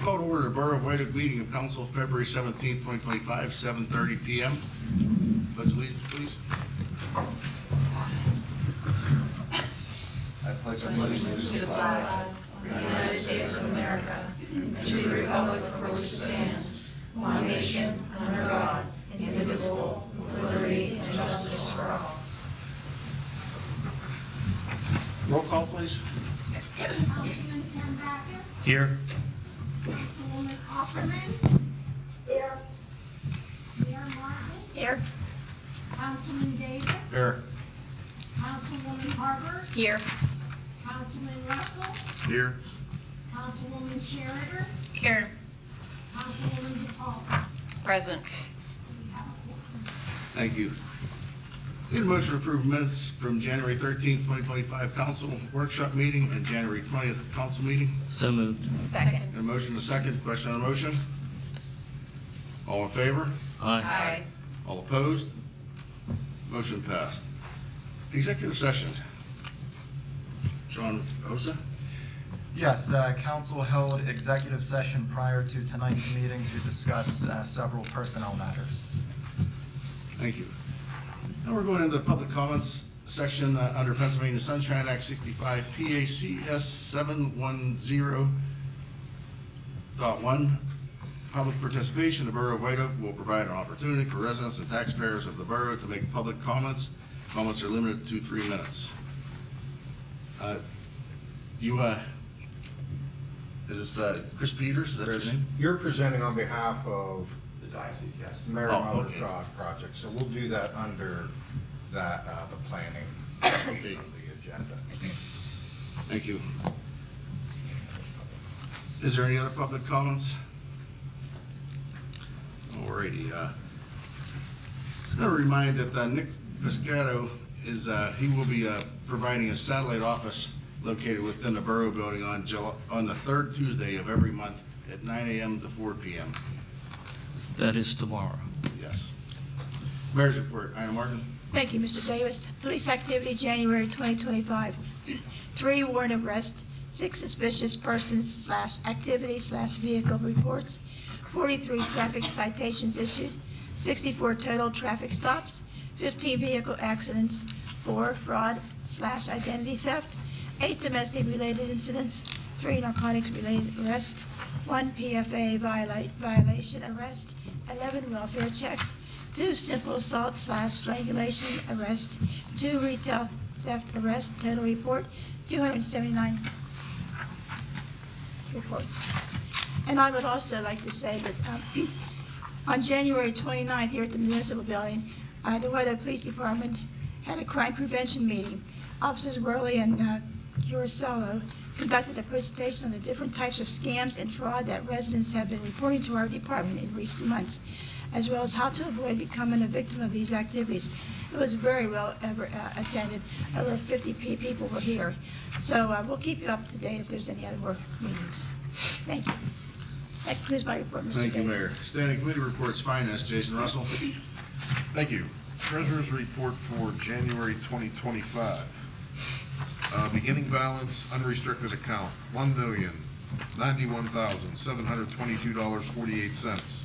Call to order the Borough of White Oak meeting of council February 17th, 2025, 7:30 p.m. Pledge allegiance, please. I pledge allegiance To the flag of the United States of America, and to the republic for which it stands, one nation, under God, indivisible, with liberty and justice for all. Roll call, please. Councilman Kambakis. Here. Councilwoman Offerman. Here. Mayor Martin. Here. Councilman Davis. Here. Councilwoman Harbert. Here. Councilman Russell. Here. Councilwoman Sheridan. Here. Councilwoman DePaul. Present. We have a quorum. Thank you. Need a motion to approve minutes from January 13th, 2025 council workshop meeting and January 20th council meeting. So moved. Second. And a motion to second. Question on the motion? All in favor? Aye. All opposed? Motion passed. Executive session. John Osa? Yes, council held executive session prior to tonight's meeting to discuss several personnel matters. Thank you. Now we're going into the public comments section under Pennsylvania Sunshine Act 65 PACS 710.1. Public participation. The Borough of White Oak will provide an opportunity for residents and taxpayers of the borough to make public comments. Comments are limited to 3 minutes. Is this Chris Peters? Is that his name? You're presenting on behalf of The diocese, yes. Mary Oh, Mother okay. of God project, so we'll do that under that, the planning on the agenda. Thank you. Is there any other public comments? Alrighty, just gonna remind that Nick Piscato is, he will be providing a satellite office located within the Borough building on the third Tuesday of every month at 9 a.m. to 4 p.m. That is tomorrow. Yes. Mayor's report, Ina Martin. Thank you, Mr. Davis. Police activity, January 2025. 3 warrant arrests, 6 suspicious persons / activity / vehicle reports, 43 traffic citations issued, 64 total traffic stops, 15 vehicle accidents, 4 fraud / identity theft, 8 domestic-related incidents, 3 narcotics-related arrests, 1 PFA violation arrest, 11 welfare checks, 2 simple assault / strangulation arrest, 2 retail theft arrest, total report 279 reports. And I would also like to say that on January 29th here at the municipal building, the White Oak Police Department had a crime prevention meeting. Officers Worley and Curacello conducted a presentation on the different types of scams and fraud that residents have been reporting to our department in recent months, as well as how to avoid becoming a victim of these activities. It was very well attended. Over 50 people were here. So we'll keep you up to date if there's any other work meetings. Thank you. That concludes my report, Mr. Thank you, Davis. Mayor. Standing committee reports, finance, Jason Russell. Thank you. Treasurer's report for January 2025. Beginning balance, unrestricted account, $1,091,722.48.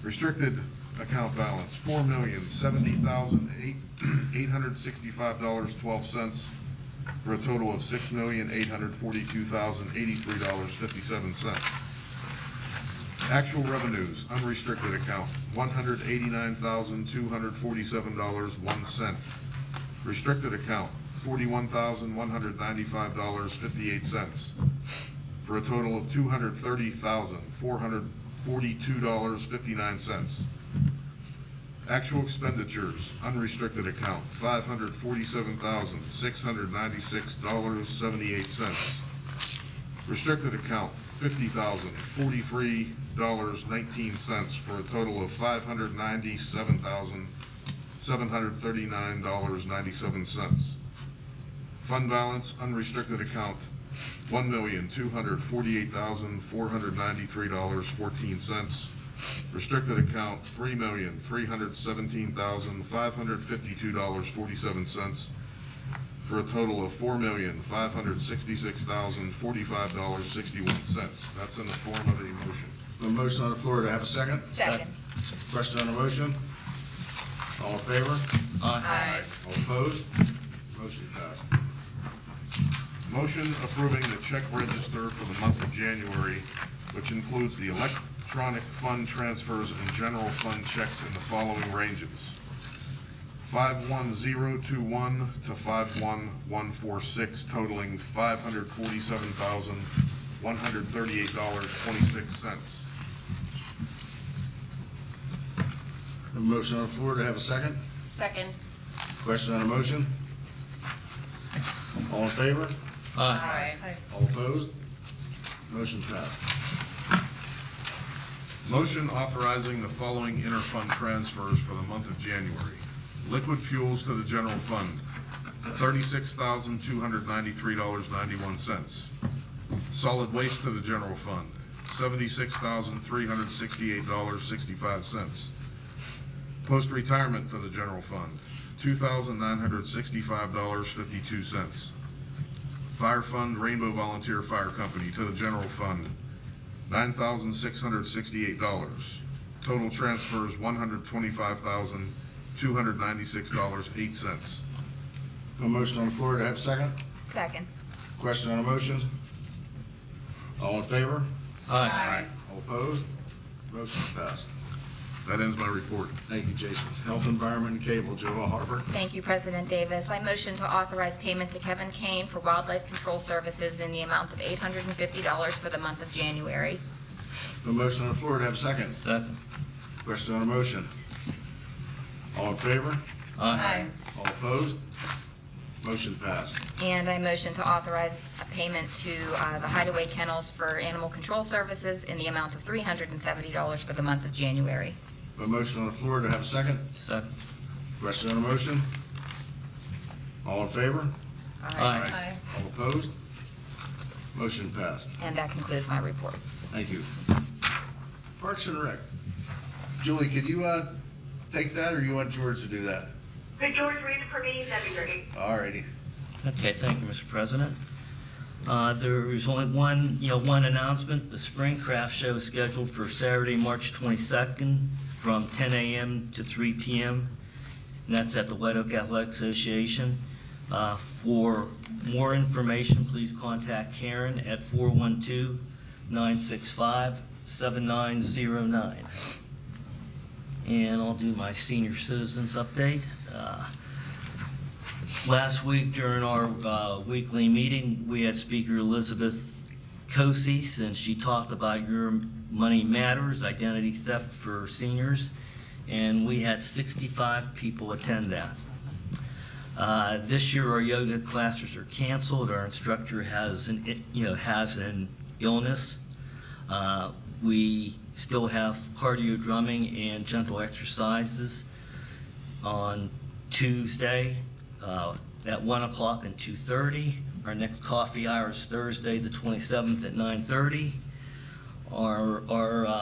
Restricted account balance, $4,070,865.12, for a total of $6,842,083.57. Actual revenues, unrestricted account, $189,247.01. Restricted account, $41,195.58, for a total of $230,442.59. Actual expenditures, unrestricted account, $547,696.78. Restricted account, $50,043.19, for a total of $597,739.97. Fund balance, unrestricted account, $1,248,493.14. Restricted account, $3,317,552.47. for a total of $4,566,045.61. That's in the form of a motion. A motion on the floor, to have a second? Second. Question on the motion? All in favor? Aye. All opposed? Motion passed. Motion approving the check register for the month of January, which includes the electronic fund transfers and general fund checks in the following ranges: 51021 to 51146, totaling $547,138.26. A motion on the floor, to have a second? Second. Question on the motion? All in favor? Aye. All opposed? Motion passed. Motion authorizing the following interfund transfers for the month of January. Liquid fuels to the general fund, $36,293.91. Solid waste to the general fund, $76,368.65. Post-retirement to the general fund, $2,965.52. Fire Fund Rainbow Volunteer Fire Company to the general fund, $9,668. Total transfers, $125,296.08. A motion on the floor, to have a second? Second. Question on the motion? All in favor? Aye. All opposed? Motion passed. That ends my report. Thank you, Jason. Health, Environment, and Cable, Joel Harper. Thank you, President Davis. I motion to authorize payment to Kevin Kane for wildlife control services in the amount of $850 for the month of January. A motion on the floor, to have a second? Second. Question on the motion? All in favor? Aye. All opposed? Motion passed. And I motion to authorize a payment to the Hideaway Kennels for animal control services in the amount of $370 for the month of January. A motion on the floor, to have a second? Second. Question on the motion? All in favor? Aye. All opposed? Motion passed. And that concludes my report. Thank you. Parks and Rec. Julie, could you take that, or you want George to do that? Could George read it for me? That'd be great. All righty. Okay, thank you, Mr. President. There is only one announcement. The Spring Craft Show is scheduled for Saturday, March 22nd from 10 a.m. to 3 p.m. And that's at the White Oak Athletic Association. For more information, please contact Karen at 412-965-7909. And I'll do my senior citizens update. Last week during our weekly meeting, we had Speaker Elizabeth Kosey, since she talked about Your Money Matters, identity theft for seniors, and we had 65 people attend that. This year, our yoga classes are canceled. Our instructor has an illness. We still have cardio drumming and gentle exercises on Tuesday at 1 o'clock and 2:30. Our next coffee hour is Thursday, the 27th at 9:30. Our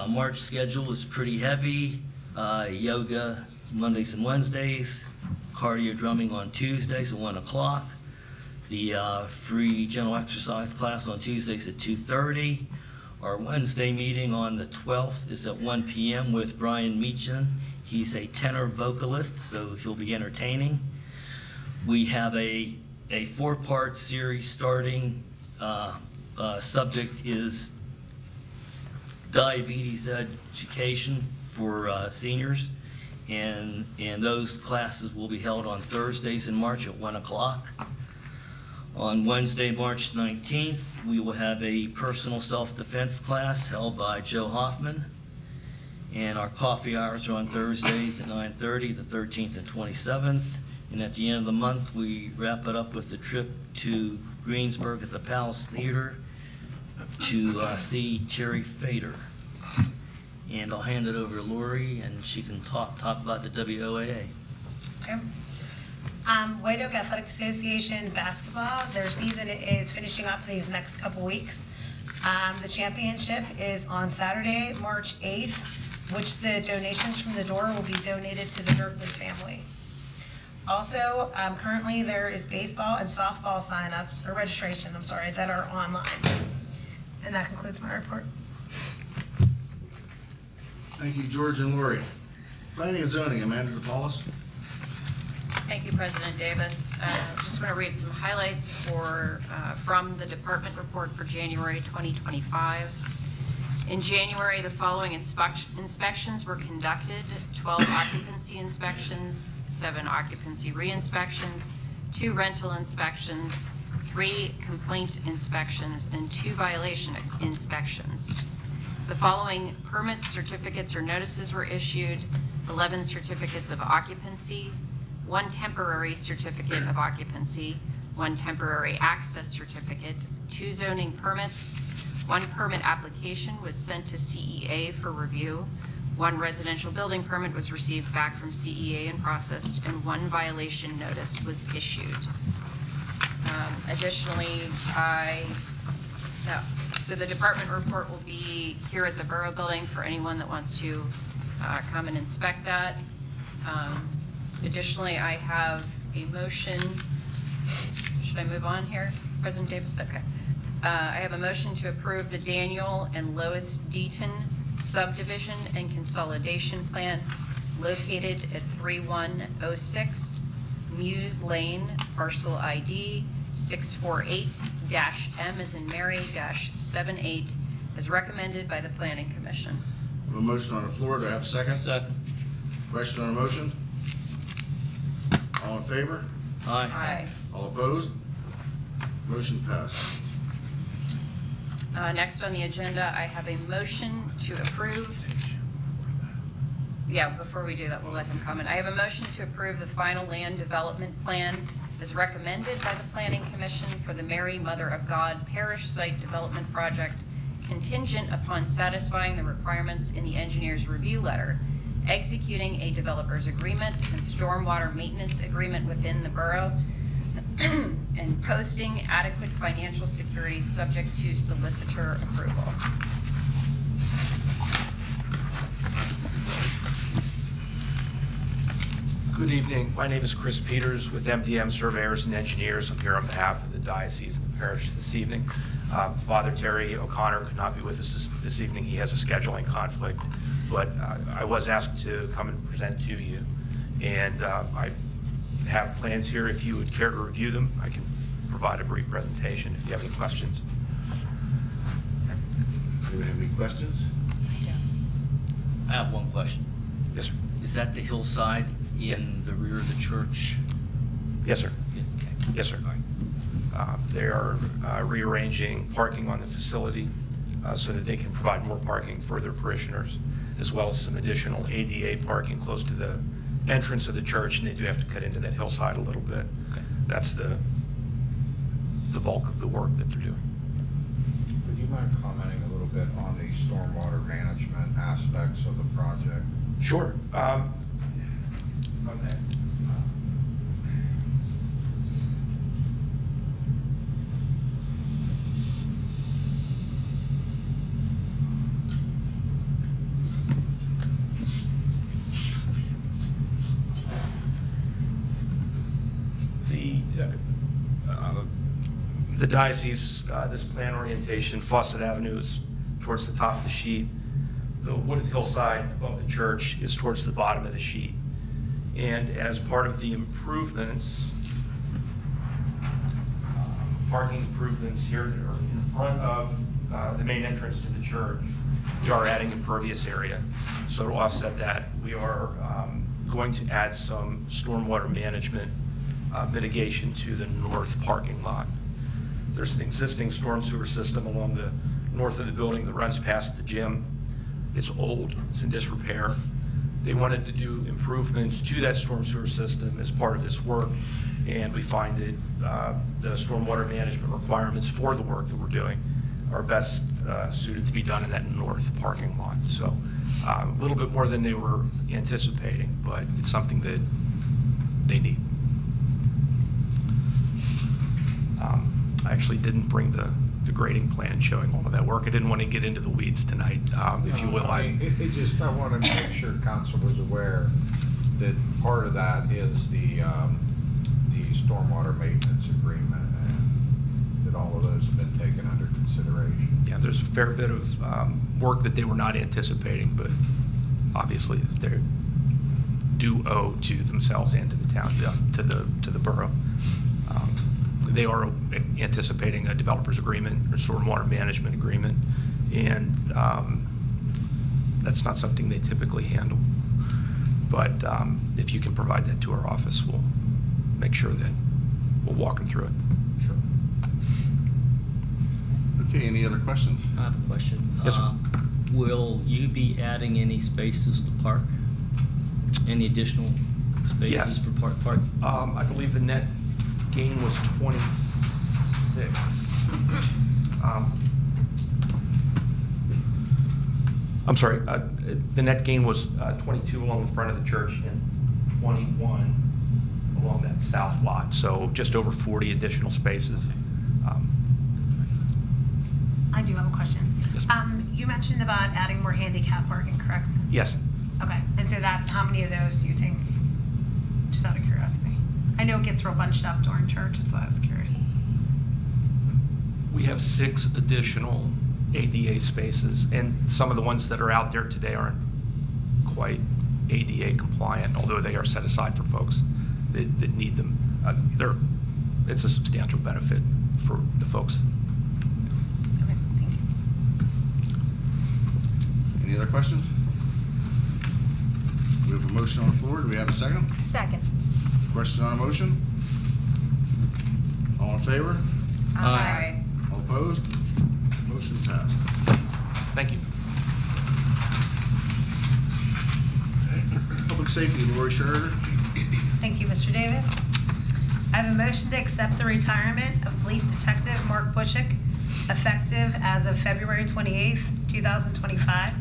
March schedule is pretty heavy. Yoga Mondays and Wednesdays, cardio drumming on Tuesdays at 1 o'clock. The free gentle exercise class on Tuesdays at 2:30. Our Wednesday meeting on the 12th is at 1 p.m. with Brian Meachin. He's a tenor vocalist, so he'll be entertaining. We have a 4-part series starting. Subject is diabetes education for seniors, and those classes will be held on Thursdays in March at 1 o'clock. On Wednesday, March 19th, we will have a personal self-defense class held by Joe Hoffman. And our coffee hours are on Thursdays at 9:30, the 13th and 27th. And at the end of the month, we wrap it up with the trip to Greensburg at the Palace Theater to see Terry Fader. And I'll hand it over to Lori, and she can talk about the WOAA. Okay. White Oak Athletic Association basketball, their season is finishing up these next couple weeks. The championship is on Saturday, March 8th, which the donations from the door will be donated to the Dirkman family. Also, currently there is baseball and softball signups, or registration, that are online. And that concludes my report. Thank you, George and Lori. Planning and zoning, Amanda DePaulus. Thank you, President Davis. Just want to read some highlights from the department report for January 2025. In January, the following inspections were conducted: 12 occupancy inspections, 7 occupancy re-inspections, 2 rental inspections, 3 complaint inspections, and 2 violation inspections. The following permits, certificates, or notices were issued: 11 certificates of occupancy, 1 temporary certificate of occupancy, 1 temporary access certificate, 2 zoning permits, 1 permit application was sent to CEA for review, 1 residential building permit was received back from CEA and processed, and 1 violation notice was issued. Additionally, so the department report will be here at the Borough Building for anyone that wants to come and inspect that. Additionally, I have a motion. Should I move on here, President Davis? Okay. I have a motion to approve the Daniel and Lois Deaton subdivision and consolidation plan located at 3106 Muse Lane, parcel ID 648-M as in Mary -78, as recommended by the Planning Commission. We have a motion on the floor. Do I have a second? Second. Question on the motion? All in favor? Aye. All opposed? Motion passed. Next on the agenda, I have a motion to approve. Yeah, before we do that, we'll let him comment. I have a motion to approve the final land development plan as recommended by the Planning Commission for the Mary Mother of God Parish Site Development Project, contingent upon satisfying the requirements in the engineer's review letter, executing a developer's agreement and stormwater maintenance agreement within the borough, and posting adequate financial security subject to solicitor approval. Good evening. My name is Chris Peters with MDM Surveyors and Engineers. I'm here on behalf of the diocese and the parish this evening. Father Terry O'Connor could not be with us this evening. He has a scheduling conflict, but I was asked to come and present to you. And I have plans here. If you would care to review them, I can provide a brief presentation if you have any questions. Do we have any questions? I have one question. Yes, sir. Is that the hillside in the rear of the church? Yes, sir. Okay. Yes, sir. All right. They are rearranging parking on the facility so that they can provide more parking for their parishioners, as well as some additional ADA parking close to the entrance of the church, and they do have to cut into that hillside a little bit. Okay. That's the bulk of the work that they're doing. Would you mind commenting a little bit on the stormwater management aspects of the project? Sure. Okay. The diocese, this plan orientation, Fawcett Avenue is towards the top of the sheet. The wooded hillside above the church is towards the bottom of the sheet. And as part of the improvements, parking improvements here in front of the main entrance to the church, we are adding impervious area. So to offset that, we are going to add some stormwater management mitigation to the north parking lot. There's an existing storm sewer system along the north of the building that runs past the gym. It's old, it's in disrepair. They wanted to do improvements to that storm sewer system as part of this work, and we find that the stormwater management requirements for the work that we're doing are best suited to be done in that north parking lot. So a little bit more than they were anticipating, but it's something that they need. I actually didn't bring the grading plan showing all of that work. I didn't want to get into the weeds tonight, if you will. I want to make sure council was aware that part of that is the stormwater maintenance agreement, and that all of those have been taken under consideration. Yeah, there's a fair bit of work that they were not anticipating, but obviously they do owe to themselves and to the town, to the borough. They are anticipating a developer's agreement or stormwater management agreement, and that's not something they typically handle. But if you can provide that to our office, we'll make sure that we'll walk them through it. Sure. Okay, any other questions? I have a question. Yes, sir. Will you be adding any spaces to park? Any additional spaces Yes. for park? I believe the net gain was 26. I'm sorry, the net gain was 22 along the front of the church and 21 along that south lot, so just over 40 additional spaces. I do have a question. Yes, You mentioned about adding more handicap parking, correct? Yes. Okay, and so that's, how many of those do you think, just out of curiosity? I know it gets real bunched up during church, that's why I was curious. We have 6 additional ADA spaces, and some of the ones that are out there today aren't quite ADA compliant, although they are set aside for folks that need them. It's a substantial benefit for the folks. Okay, thank you. Any other questions? We have a motion on the floor. Do we have a second? Second. Question on a motion? All in favor? Aye. All opposed? Motion passed. Thank you. Public Safety, Lori Schroeder. Thank you, Mr. Davis. I have a motion to accept the retirement of Police Detective Mark Bushik, effective as of February 28th, 2025,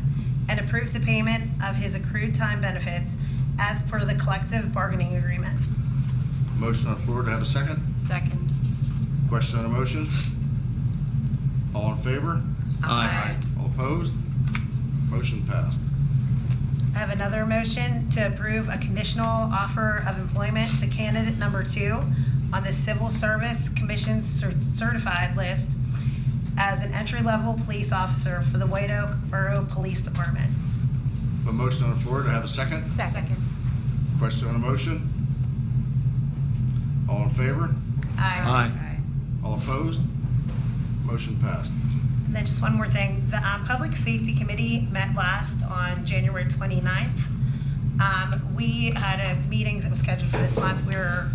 and approve the payment of his accrued time benefits as per the collective bargaining agreement. Motion on the floor. Do I have a second? Second. Question on a motion? All in favor? Aye. All opposed? Motion passed. I have another motion to approve a conditional offer of employment to candidate number 2 on the Civil Service Commission's certified list as an entry-level police officer for the White Oak Borough Police Department. A motion on the floor. Do I have a second? Second. Question on a motion? All in favor? Aye. All opposed? Motion passed. And then just one more thing, the Public Safety Committee met last on January 29th. We had a meeting that was scheduled for this month. We are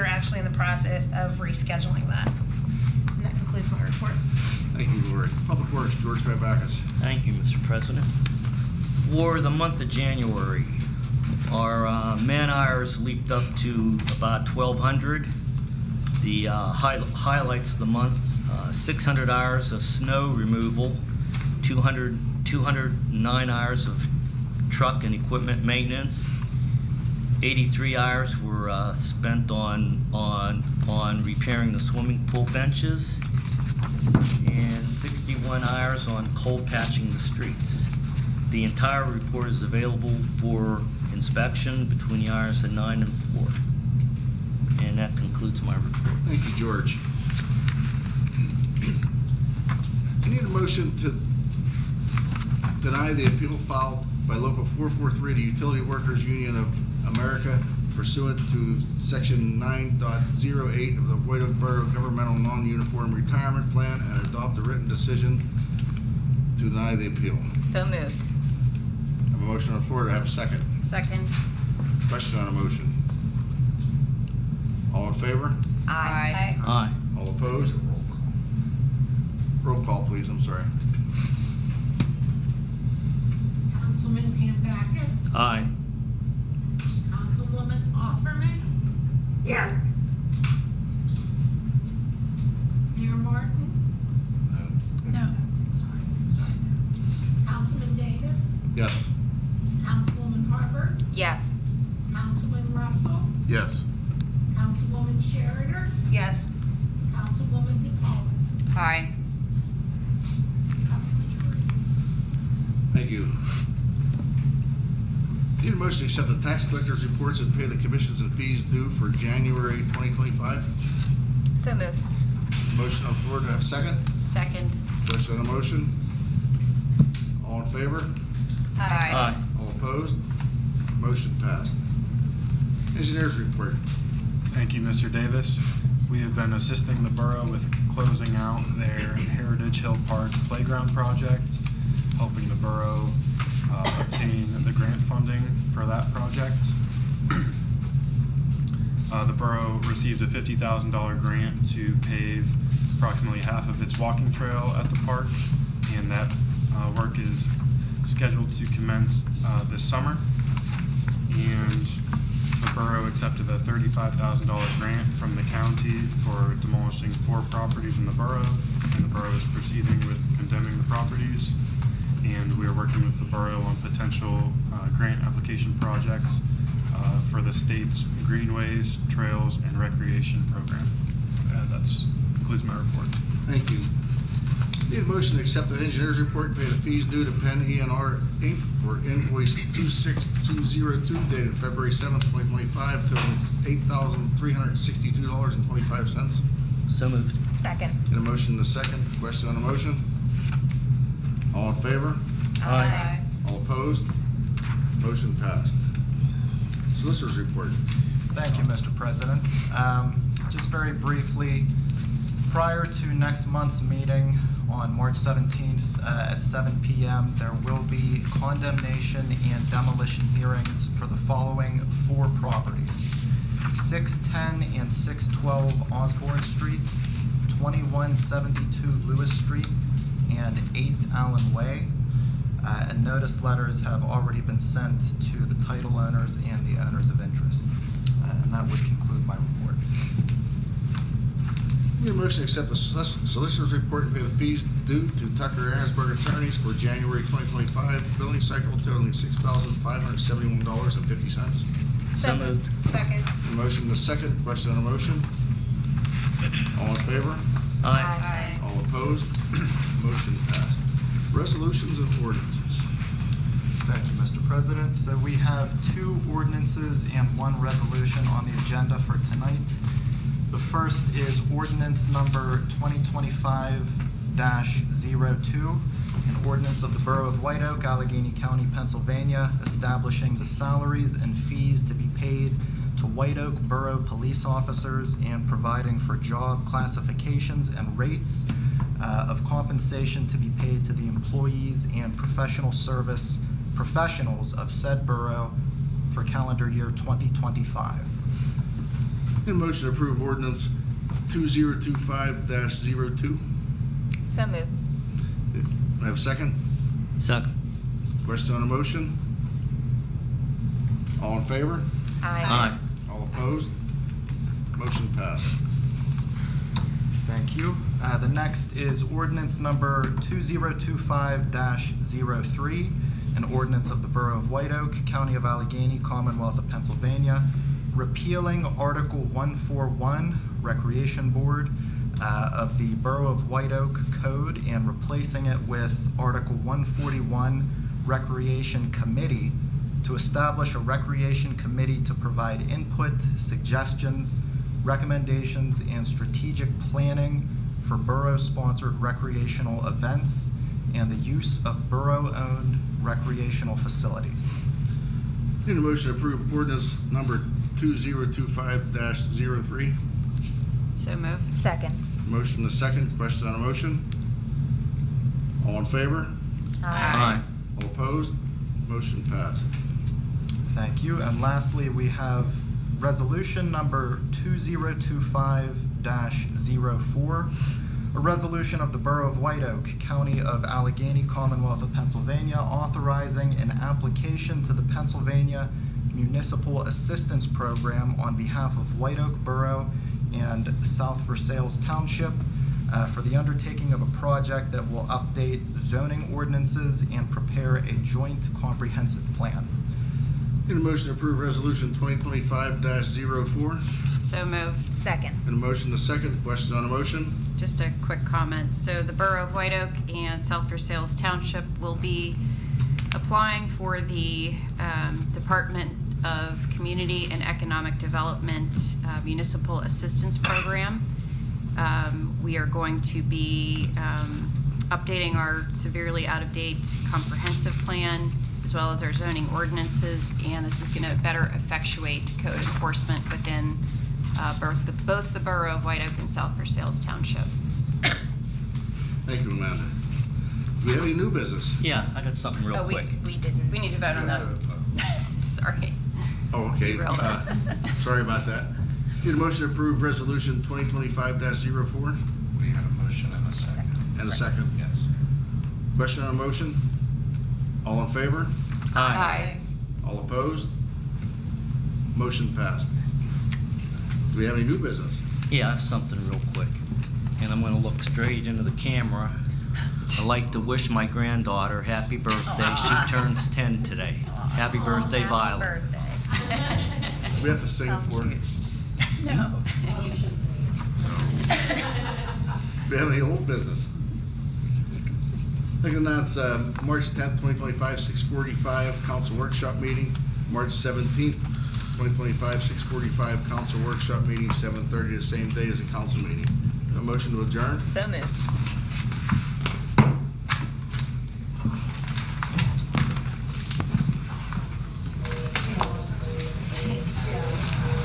actually in the process of rescheduling that. And that concludes my report. Thank you, Lori. Public Works, George Babakis. Thank you, Mr. President. For the month of January, our man hours leaped up to about 1,200. The highlights of the month, 600 hours of snow removal, 209 hours of truck and equipment maintenance, 83 hours were spent on repairing the swimming pool benches, and 61 hours on cold patching the streets. The entire report is available for inspection between the hours of 9 and 4. And that concludes my report. Thank you, George. I need a motion to deny the appeal filed by Local 443 to Utility Workers Union of America pursuant to Section 9.08 of the White Oak Borough Governmental Non-Uniform Retirement Plan and adopt a written decision to deny the appeal. So moved. I have a motion on the floor. Do I have a second? Second. Question on a motion. All in favor? Aye. Aye. All opposed? Roll call, please. I'm sorry. Councilman Pambakis, Aye. Councilwoman Offerman, Yes. Mayor Martin, No. Councilman Davis, Yes. Councilwoman Harper, Yes. Councilman Russell, Yes. Councilwoman Schroeder, Yes. Councilwoman DePaul. Aye. Thank you. Need a motion to accept the tax collector's reports and pay the commissions and fees due for January 2025. So moved. Motion on the floor, do I have a second? Second. Question on the motion? All in favor? Aye. All opposed? Motion passed. Engineers report. Thank you, Mr. Davis. We have been assisting the borough with closing out their Heritage Hill Park Playground project, helping the borough obtain the grant funding for that project. The borough received a $50,000 grant to pave approximately half of its walking trail at the park, and that work is scheduled to commence this summer. And the borough accepted a $35,000 grant from the county for demolishing 4 properties in the borough, and the borough is proceeding with condemning the properties. And we are working with the borough on potential grant application projects for the state's greenways, trails, and recreation program. That concludes my report. Thank you. Need a motion to accept the engineer's report and pay the fees due to Penn E&R Inc. for invoice 26202 dated February 7th, 2025, totaling $8,362.25. So moved. Second. Need a motion and a second. Question on the motion? All in favor? Aye. All opposed? Motion passed. Solicitor's report. Thank you, Mr. President. Just very briefly, prior to next month's meeting on March 17th at 7 p.m., there will be condemnation and demolition hearings for the following 4 properties: 610 and 612 Osborne Street, 2172 Lewis Street, and 8 Allen Way. And notice letters have already been sent to the title owners and the owners of interest. And that would conclude my report. Need a motion to accept the solicitor's report and pay the fees due to Tucker Ahrensberg attorneys for January 2025 billing cycle totaling $6,571.50. So moved. Second. Motion to second. Question on the motion? All in favor? Aye. All opposed? Motion passed. Resolutions and ordinances. Thank you, Mr. President. So we have 2 ordinances and 1 resolution on the agenda for tonight. The first is ordinance number 2025-02, an ordinance of the Borough of White Oak, Allegheny County, Pennsylvania, establishing the salaries and fees to be paid to White Oak Borough police officers and providing for job classifications and rates of compensation to be paid to the employees and professional service professionals of said borough for calendar year 2025. Need a motion to approve ordinance 2025-02. So moved. I have a second. Second. Question on the motion? All in favor? Aye. All opposed? Motion passed. Thank you. The next is ordinance number 2025-03, an ordinance of the Borough of White Oak, County of Allegheny, Commonwealth of Pennsylvania, repealing Article 141, Recreation Board, of the Borough of White Oak Code and replacing it with Article 141, Recreation Committee, to establish a recreation committee to provide input, suggestions, recommendations, and strategic planning for borough-sponsored recreational events and the use of borough-owned recreational facilities. Need a motion to approve ordinance number 2025-03. So moved. Second. Motion to second. Question on the motion? All in favor? Aye. All opposed? Motion passed. Thank you. And lastly, we have resolution number 2025-04, a resolution of the Borough of White Oak, County of Allegheny, Commonwealth of Pennsylvania, authorizing an application to the Pennsylvania Municipal Assistance Program on behalf of White Oak Borough and South Versailles Township for the undertaking of a project that will update zoning ordinances and prepare a joint comprehensive plan. Need a motion to approve resolution 2025-04. So moved. Second. And a motion to second. Question on the motion? Just a quick comment. So the Borough of White Oak and South Versailles Township will be applying for the Department of Community and Economic Development Municipal Assistance Program. We are going to be updating our severely out-of-date comprehensive plan, as well as our zoning ordinances, and this is going to better effectuate code enforcement within both the Borough of White Oak and South Versailles Township. Thank you, Amanda. Do we have any new business? Yeah, I got something real quick. We didn't. We need to vote on that. Sorry. Oh, okay. Derailed us. Sorry about that. Need a motion to approve resolution 2025-04? We had a motion and a second. And a second? Yes. Question on a motion? All in favor? Aye. All opposed? Motion passed. Do we have any new business? Yeah, I have something real quick, and I'm gonna look straight into the camera. I'd like to wish my granddaughter happy birthday. She turns 10 today. Happy birthday, Violet. We have to sing for it. No. Do we have any old business? I can announce March 10th, 2025, 6:45 council workshop meeting. March 17th, 2025, 6:45 council workshop meeting, 7:30 the same day as the council meeting. A motion to adjourn? So moved.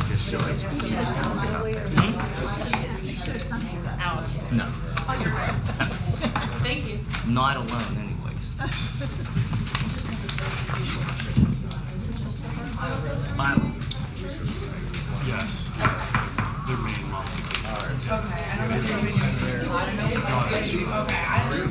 Yes, sure. No, Thank you. not alone anyways. Violet. Yes. Their main mom. Okay, I don't know if you can. So I don't know if you can. Okay,